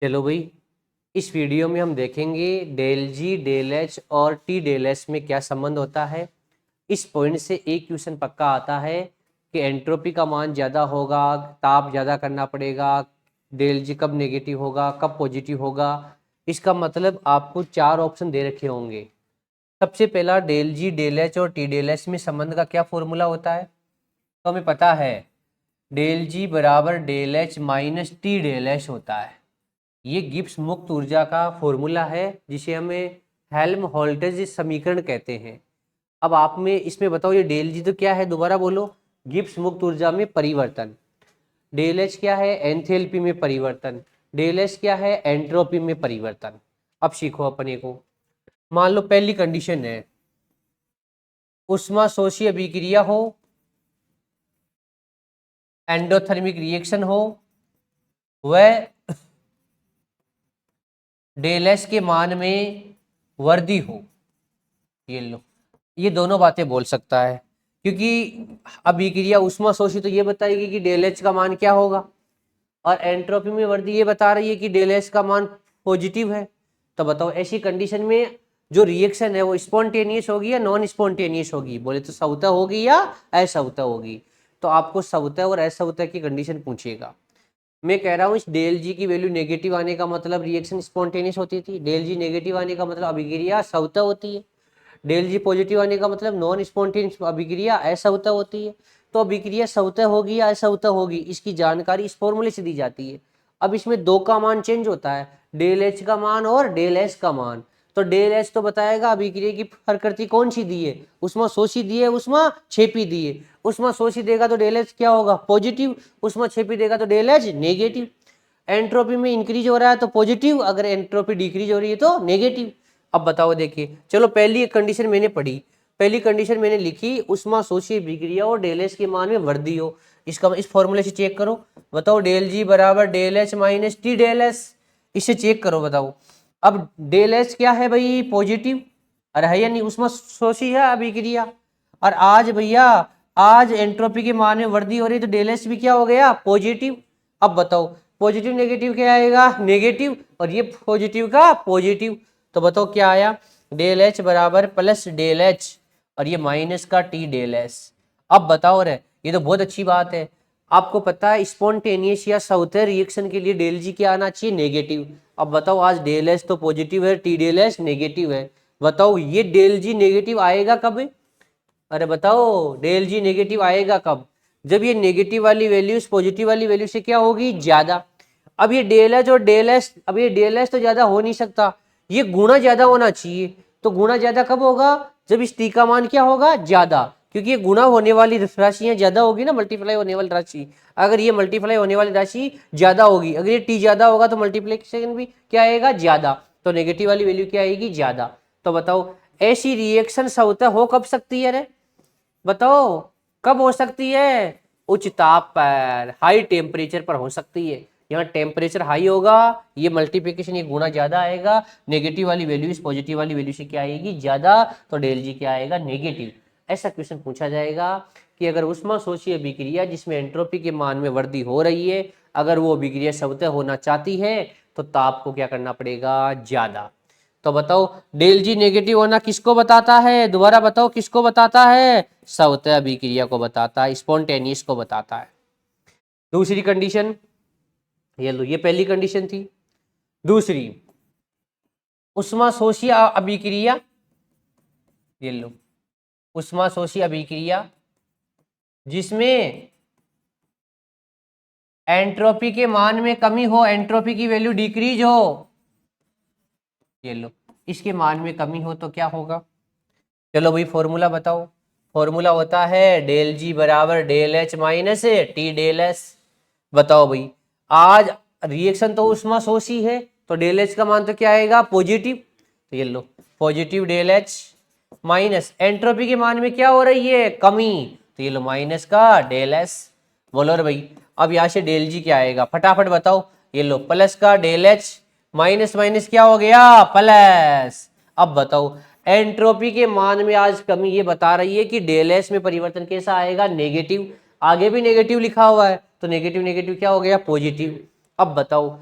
चलो भाई, इस वीडियो में हम देखेंगे डेल जी डेल एच और टी डेल एस में क्या संबंध होता है। इस पॉइंट से एक क्वेश्चन पक्का आता है कि एंट्रोपी का मान ज़्यादा होगा, ताप ज़्यादा करना पड़ेगा, डेल जी कब नेगेटिव होगा, कब पॉजिटिव होगा। इसका मतलब आपको चार ऑप्शन दे रखे होंगे। सबसे पहला, डेल जी डेल एच और टी डेल एस में संबंध का क्या फॉर्मूला होता है, तो हमें पता है डेल जी बराबर del H minus T del H होता है। ये गिब्स मुक्त ऊर्जा का फॉर्मूला है जिसे हमें हेल्महोल्ट्ज़ समीकरण कहते हैं। अब आप में इसमें बताओ, ये डेल जी तो क्या है, दोबारा बोलो। गिब्स मुक्त ऊर्जा में परिवर्तन। डेल एच क्या है, एंथैल्पी में परिवर्तन। डेल एच क्या है, एंट्रोपी में परिवर्तन। अब सीखो अपने को। मान लो पहली कंडीशन है उष्माशोषी अभिक्रिया हो, एंडोथर्मिक रिएक्शन हो, वह डेल एच के मान में वृद्धि हो। ये लो, ये दोनों बातें बोल सकता है क्योंकि अभिक्रिया उष्मा शोषी तो ये बताएगी कि डेल एच का मान क्या होगा, और एंट्रोपी में वृद्धि ये बता रही है कि डेल एच का मान पॉजिटिव है। तो बताओ ऐसी कंडीशन में जो रिएक्शन है वो स्पॉन्टेनियस होगी या नॉन स्पॉन्टेनियस होगी, बोले तो स्वतः होगी या असवतः होगी। तो आपको स्वतः और असवतः की कंडीशन पूछेगा। मैं कह रहा हूँ इस डेल जी की वैल्यू नेगेटिव आने का मतलब रिएक्शन स्पॉन्टेनियस होती थी, डेल जी नेगेटिव आने का मतलब अभिक्रिया स्वतः होती है, डेल जी पॉजिटिव आने का मतलब नॉन स्पॉन्टेनियस अभिक्रिया असवतः होती है। तो अभिक्रिया स्वतः होगी या असवतः होगी, इसकी जानकारी इस फॉर्मूले से दी जाती है। अब इसमें दो का मान चेंज होता है, डेल एच का मान और डेल एस का मान। तो डेल एच तो बताएगा अभिक्रिया की प्रकृति कौन सी दी है, उसमें शोषी दी है, उसमें छेपी दी है। उसमें शोषी देगा तो डेल एच क्या होगा, पॉजिटिव। उसमें छेपी देगा तो डेल एच नेगेटिव। एंट्रोपी में इंक्रीज हो रहा है तो पॉजिटिव, अगर एंट्रोपी डिक्रीज हो रही है तो नेगेटिव। अब बताओ, देखिए चलो पहली एक कंडीशन मैंने पढ़ी, पहली कंडीशन मैंने लिखी उष्मा शोषी अभिक्रिया और डेल एच के मान में वृद्धि हो। इसका इस फॉर्मूले से चेक करो। बताओ डेल जी बराबर del H minus T del S, इससे चेक करो बताओ। अब डेल एच क्या है भाई, पॉजिटिव। अरे है या नहीं, उष्मा शोषी है अभिक्रिया। और आज भैया, आज एंट्रोपी के मान में वृद्धि हो रही है तो डेल एच भी क्या हो गया, पॉजिटिव। अब बताओ पॉजिटिव नेगेटिव क्या आएगा, नेगेटिव, और ये पॉजिटिव का पॉजिटिव। तो बताओ क्या आया, डेल एच बराबर प्लस डेल एच और ये माइनस का टी डेल एस। अब बताओ रे, ये तो बहुत अच्छी बात है। आपको पता है स्पॉन्टेनियस या स्वतः रिएक्शन के लिए डेल जी क्या आना चाहिए, नेगेटिव। अब बताओ आज डेल एच तो पॉजिटिव है, टी डेल एच नेगेटिव है। बताओ ये डेल जी नेगेटिव आएगा कब, अरे बताओ डेल जी नेगेटिव आएगा कब, जब ये नेगेटिव वाली वैल्यू पॉजिटिव वाली वैल्यू से क्या होगी, ज्यादा। अब ये डेल एच और डेल एस, अब ये डेल एच तो ज्यादा हो नहीं सकता, ये गुणा ज्यादा होना चाहिए। तो गुणा ज्यादा कब होगा, जब इस टी का मान क्या होगा, ज्यादा। क्योंकि ये गुणा होने वाली राशियां ज्यादा होगी ना, मल्टीप्लाई होने वाली राशि। अगर ये मल्टीप्लाई होने वाली राशि ज्यादा होगी, अगर ये टी ज्यादा होगा तो मल्टीप्लिकेशन भी क्या आएगा, ज्यादा। तो नेगेटिव वाली वैल्यू क्या आएगी, ज्यादा। तो बताओ ऐसी रिएक्शन स्वतः हो कब सकती है रे, बताओ कब हो सकती है, उच्च ताप पर, हाई टेम्परेचर पर हो सकती है। यहाँ टेम्परेचर हाई होगा, ये मल्टीप्लिकेशन ये गुना ज्यादा आएगा, नेगेटिव वाली वैल्यू इस पॉजिटिव वाली वैल्यू से क्या आएगी, ज्यादा। तो डेल जी क्या आएगा, नेगेटिव। ऐसा क्वेश्चन पूछा जाएगा कि अगर उष्मा शोषी अभिक्रिया जिसमें एंट्रोपी के मान में वृद्धि हो रही है, अगर वो अभिक्रिया स्वतः होना चाहती है तो ताप को क्या करना पड़ेगा, ज्यादा। तो बताओ डेल जी नेगेटिव होना किसको बताता है, दोबारा बताओ किसको बताता है, स्वतः अभिक्रिया को बताता है, स्पॉन्टेनियस को बताता है। दूसरी कंडीशन, ये लो, ये पहली कंडीशन थी। दूसरी, उष्माशोषी अभिक्रिया, ये लो, उष्माशोषी अभिक्रिया जिसमें एंट्रोपी के मान में कमी हो, एंट्रोपी की वैल्यू डिक्रीज हो, ये लो, इसके मान में कमी हो तो क्या होगा। चलो भाई फॉर्मूला बताओ। फॉर्मूला होता है डेल जी बराबर del H minus T del S. बताओ भाई, आज रिएक्शन तो उष्मा शोषी है तो डेल एच का मान तो क्या आएगा, पॉजिटिव। तो ये लो, positive del H minus entropy के मान में क्या हो रही है, कमी। तो ये लो माइनस का डेल एस। बोलो रे भाई, अब यहाँ से डेल जी क्या आएगा, फटाफट बताओ। ये लो प्लस का डेल एच, माइनस माइनस क्या हो गया, प्लस। अब बताओ एंट्रोपी के मान में आज कमी ये बता रही है कि डेल एस में परिवर्तन कैसा आएगा, नेगेटिव। आगे भी नेगेटिव लिखा हुआ है तो नेगेटिव नेगेटिव क्या हो गया, पॉजिटिव। अब बताओ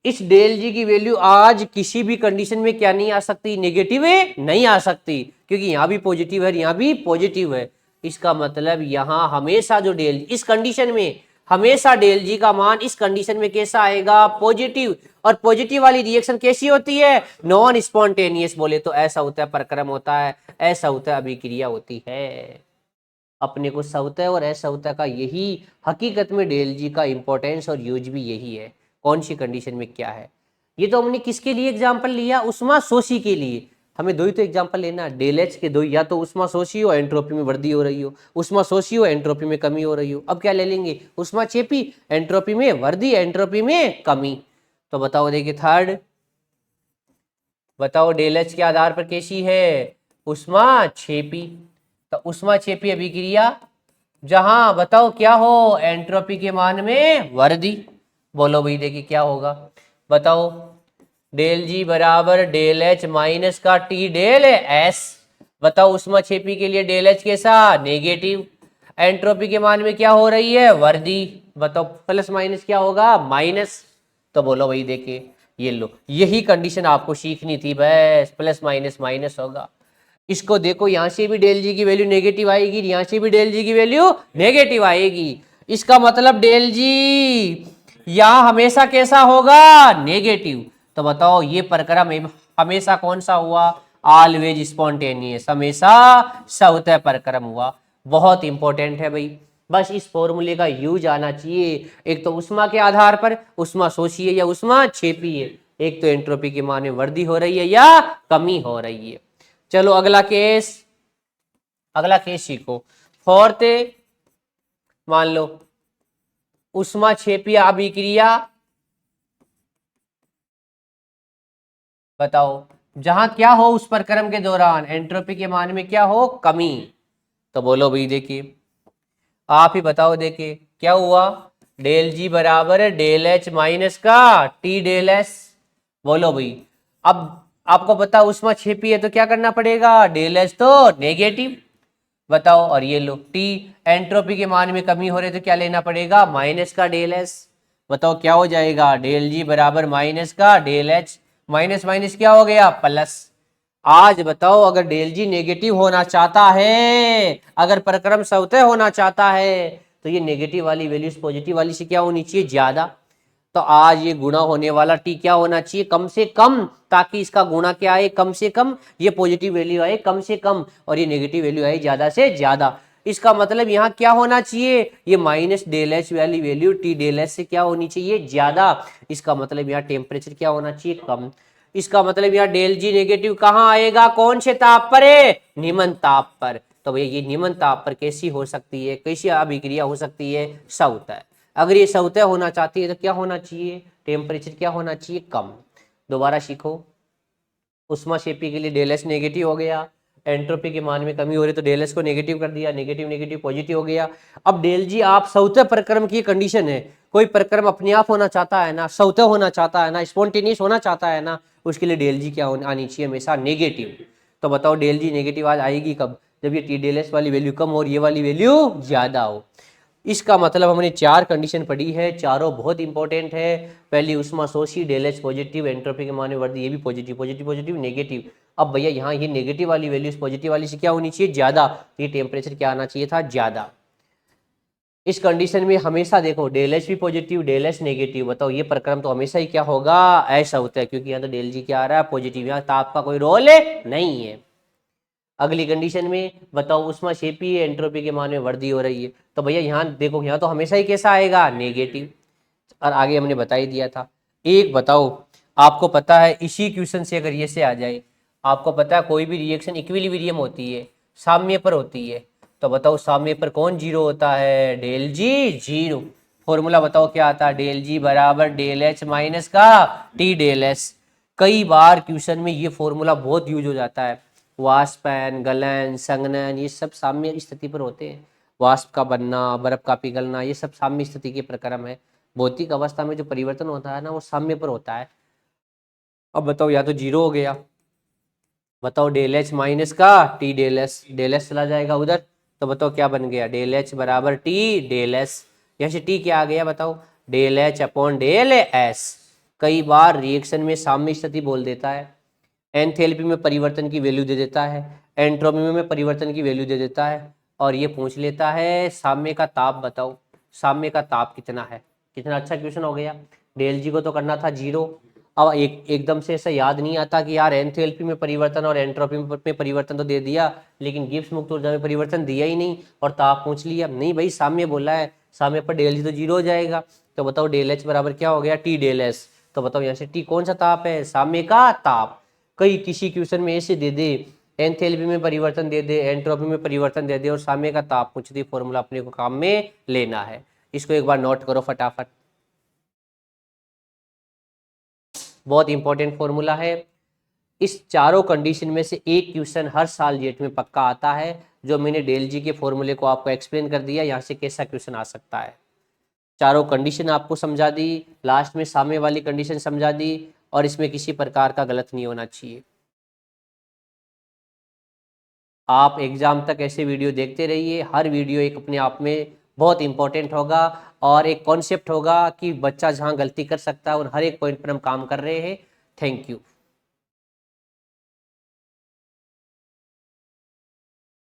इस डेल जी की वैल्यू आज किसी भी कंडीशन में क्या नहीं आ सकती, नेगेटिव है नहीं आ सकती, क्योंकि यहां भी पॉजिटिव है यहां भी पॉजिटिव है। इसका मतलब यहां हमेशा जो डेल इस कंडीशन में हमेशा डेल जी का मान इस कंडीशन में कैसा आएगा, पॉजिटिव। और पॉजिटिव वाली रिएक्शन कैसी होती है, नॉन स्पॉन्टेनियस। बोले तो ऐसा होता है प्रक्रम होता है, ऐसा होता है अभिक्रिया होती है। अपने को सवतः और असवतः का यही हकीकत में डेल जी का इंपॉर्टेंस और यूज भी यही है, कौन सी कंडीशन में क्या है। ये तो हमने किसके लिए एग्जांपल लिया, उष्मा शोषी के लिए। हमें दो ही तो एग्जांपल लेना, डेल एच के दो, या तो उष्मा शोषी हो एंट्रोपी में वृद्धि हो रही हो, उष्मा शोषी हो एंट्रोपी में कमी हो रही हो। अब क्या ले लेंगे, उष्मा छेपी एंट्रोपी में वृद्धि एंट्रोपी में कमी। तो बताओ देखिए थर्ड, बताओ डेल एच के आधार पर कैसी है, उष्मा छेपी। तो उष्मा छेपी अभिक्रिया जहां बताओ क्या हो, एंट्रोपी के मान में वृद्धि। बोलो भाई देखिए क्या होगा, बताओ डेल जी बराबर डेल एच माइनस का टी डेल एस। बताओ उष्मा छेपी के लिए डेल एच कैसा, नेगेटिव। एंट्रोपी के मान में क्या हो रही है, वृद्धि। बताओ प्लस माइनस क्या होगा, माइनस। तो बोलो भाई देखिए ये लो, यही कंडीशन आपको सीखनी थी, बस प्लस माइनस माइनस होगा। इसको देखो यहां से भी डेल जी की वैल्यू नेगेटिव आएगी, यहां से भी डेल जी की वैल्यू नेगेटिव आएगी। इसका मतलब डेल जी यहां हमेशा कैसा होगा, नेगेटिव। तो बताओ ये प्रक्रम हमेशा कौन सा हुआ, ऑलवेज स्पॉन्टेनियस, हमेशा स्वतः प्रक्रम हुआ। बहुत इंपॉर्टेंट है भाई, बस इस फॉर्मूले का यूज आना चाहिए। एक तो उष्मा के आधार पर उष्मा शोषी है या उष्मा छेपी है, एक तो एंट्रोपी के मान में वृद्धि हो रही है या कमी हो रही है। चलो अगला केस, अगला केस सीखो। फोर्थ, मान लो उष्मा छेपी अभिक्रिया, बताओ जहां क्या हो उस प्रक्रम के दौरान एंट्रोपी के मान में क्या हो, कमी। तो बोलो भाई देखिए, आप ही बताओ देखिए क्या हुआ, डेल जी बराबर है डेल एच माइनस का टी डेल एस। बोलो भाई, अब आपको पता उष्मा छेपी है तो क्या करना पड़ेगा, डेल एच तो नेगेटिव। बताओ, और ये लो टी एंट्रोपी के मान में कमी हो रही है तो क्या लेना पड़ेगा, माइनस का डेल एस। बताओ क्या हो जाएगा, डेल जी बराबर माइनस का डेल एच, माइनस माइनस क्या हो गया, प्लस। आज बताओ अगर डेल जी नेगेटिव होना चाहता है, अगर प्रक्रम स्वतः होना चाहता है, तो ये नेगेटिव वाली वैल्यू पॉजिटिव वाली से क्या होनी चाहिए, ज्यादा। तो आज ये गुणा होने वाला टी क्या होना चाहिए, कम से कम, ताकि इसका गुणा क्या आए, कम से कम, ये पॉजिटिव वैल्यू आए कम से कम और ये नेगेटिव वैल्यू आए ज्यादा से ज्यादा। इसका मतलब यहाँ क्या होना चाहिए, ये माइनस डेल एच वाली वैल्यू टी डेल एच से क्या होनी चाहिए, ज्यादा। इसका मतलब यहाँ टेम्परेचर क्या होना चाहिए, कम। इसका मतलब यहाँ डेल जी नेगेटिव कहाँ आएगा, कौन से ताप पर है, निम्न ताप पर। तो भैया ये निम्न ताप पर कैसी हो सकती है, कैसी अभिक्रिया हो सकती है, स्वतः। अगर ये स्वतः होना चाहती है तो क्या होना चाहिए, टेम्परेचर क्या होना चाहिए, कम। दोबारा सीखो, उष्मा शेपी के लिए डेल एच नेगेटिव हो गया, एंट्रोपी के मान में कमी हो रही तो डेल एच को नेगेटिव कर दिया, नेगेटिव नेगेटिव पॉजिटिव हो गया। अब डेल जी आप स्वतः प्रक्रम की कंडीशन है, कोई प्रक्रम अपने आप होना चाहता है ना, स्वतः होना चाहता है ना, स्पॉन्टेनियस होना चाहता है ना, उसके लिए डेल जी क्या आनी चाहिए, हमेशा नेगेटिव। तो बताओ डेल जी नेगेटिव आज आएगी कब, जब ये टी डेल एस वाली वैल्यू कम हो और ये वाली वैल्यू ज्यादा हो। इसका मतलब हमने चार कंडीशन पढ़ी है, चारों बहुत इंपॉर्टेंट है। पहली उष्मा शोषी, डेल एच पॉजिटिव, एंट्रोपी के मान में वृद्धि, ये भी पॉजिटिव पॉजिटिव पॉजिटिव नेगेटिव। अब भैया यहाँ ये नेगेटिव वाली वैल्यू पॉजिटिव वाली से क्या होनी चाहिए, ज्यादा। ये टेम्परेचर क्या आना चाहिए था, ज्यादा। इस कंडीशन में हमेशा देखो डेल एच भी पॉजिटिव डेल एच नेगेटिव, बताओ ये प्रक्रम तो हमेशा ही क्या होगा, ऐसा होता है, क्योंकि यहाँ तो डेल जी क्या आ रहा है, पॉजिटिव, यहाँ ताप का कोई रोल नहीं है। अगली कंडीशन में बताओ उष्मा शेपी है, एंट्रोपी के मान में वृद्धि हो रही है, तो भैया यहाँ देखो यहाँ तो हमेशा ही कैसा आएगा, नेगेटिव। और आगे हमने बता ही दिया था। एक बताओ, आपको पता है इसी क्वेश्चन से अगर ये से आ जाए, आपको पता है कोई भी रिएक्शन इक्विलिब्रियम होती है, साम्य पर होती है, तो बताओ साम्य पर कौन जीरो होता है, डेल जी जीरो। फॉर्मूला बताओ क्या आता है, डेल जी बराबर डेल एच माइनस का टी डेल एस। कई बार क्वेश्चन में ये फॉर्मूला बहुत यूज हो जाता है, वाष्पन, गलन, संघनन, ये सब साम्य स्थिति पर होते हैं। वाष्प का बनना, बर्फ का पिघलना, ये सब साम्य स्थिति के प्रक्रम है। भौतिक अवस्था में जो परिवर्तन होता है ना, वो साम्य पर होता है। अब बताओ या तो जीरो हो गया, बताओ डेल एच माइनस का टी डेल एस चला जाएगा उधर, तो बताओ क्या बन गया, डेल एच बराबर टी डेल एस। यहाँ से टी क्या आ गया बताओ, del H upon del S. कई बार रिएक्शन में साम्य स्थिति बोल देता है, एंथैल्पी में परिवर्तन की वैल्यू दे देता है, एंट्रोपी में परिवर्तन की वैल्यू दे देता है, और ये पूछ लेता है साम्य का ताप बताओ, साम्य का ताप कितना है। कितना अच्छा क्वेश्चन हो गया। डेल जी को तो करना था 0। अब एकदम से ऐसा याद नहीं आता कि यार एंथैल्पी में परिवर्तन और एंट्रोपी में परिवर्तन तो दे दिया, लेकिन गिब्स मुक्त ऊर्जा में परिवर्तन दिया ही नहीं, और ताप पूछ लिया। नहीं भाई, साम्य बोला है, साम्य पर डेल जी तो 0 हो जाएगा। तो बताओ डेल एच बराबर क्या हो गया, टी डेल एस। तो बताओ यहाँ से टी कौन सा ताप है, साम्य का ताप। कई किसी क्वेश्चन में ऐसे दे दे, एंथैल्पी में परिवर्तन दे दे, एंट्रोपी में परिवर्तन दे दे, और साम्य का ताप पूछ दे, फॉर्मूला अपने को काम में लेना है। इसको एक बार नोट करो फटाफट, बहुत इंपॉर्टेंट फॉर्मूला है। इस चारों कंडीशन में से एक क्वेश्चन हर साल जेट में पक्का आता है, जो मैंने डेल जी के फॉर्मूले को आपको एक्सप्लेन कर दिया, यहाँ से कैसा क्वेश्चन आ सकता है। चारों कंडीशन आपको समझा दी, लास्ट में सामने वाली कंडीशन समझा दी, और इसमें किसी प्रकार का गलत नहीं होना चाहिए। आप एग्जाम तक ऐसे वीडियो देखते रहिए, हर वीडियो एक अपने आप में बहुत इंपॉर्टेंट होगा, और एक कॉन्सेप्ट होगा कि बच्चा जहाँ गलती कर सकता है उन हर एक पॉइंट पर हम काम कर रहे हैं। Thank you.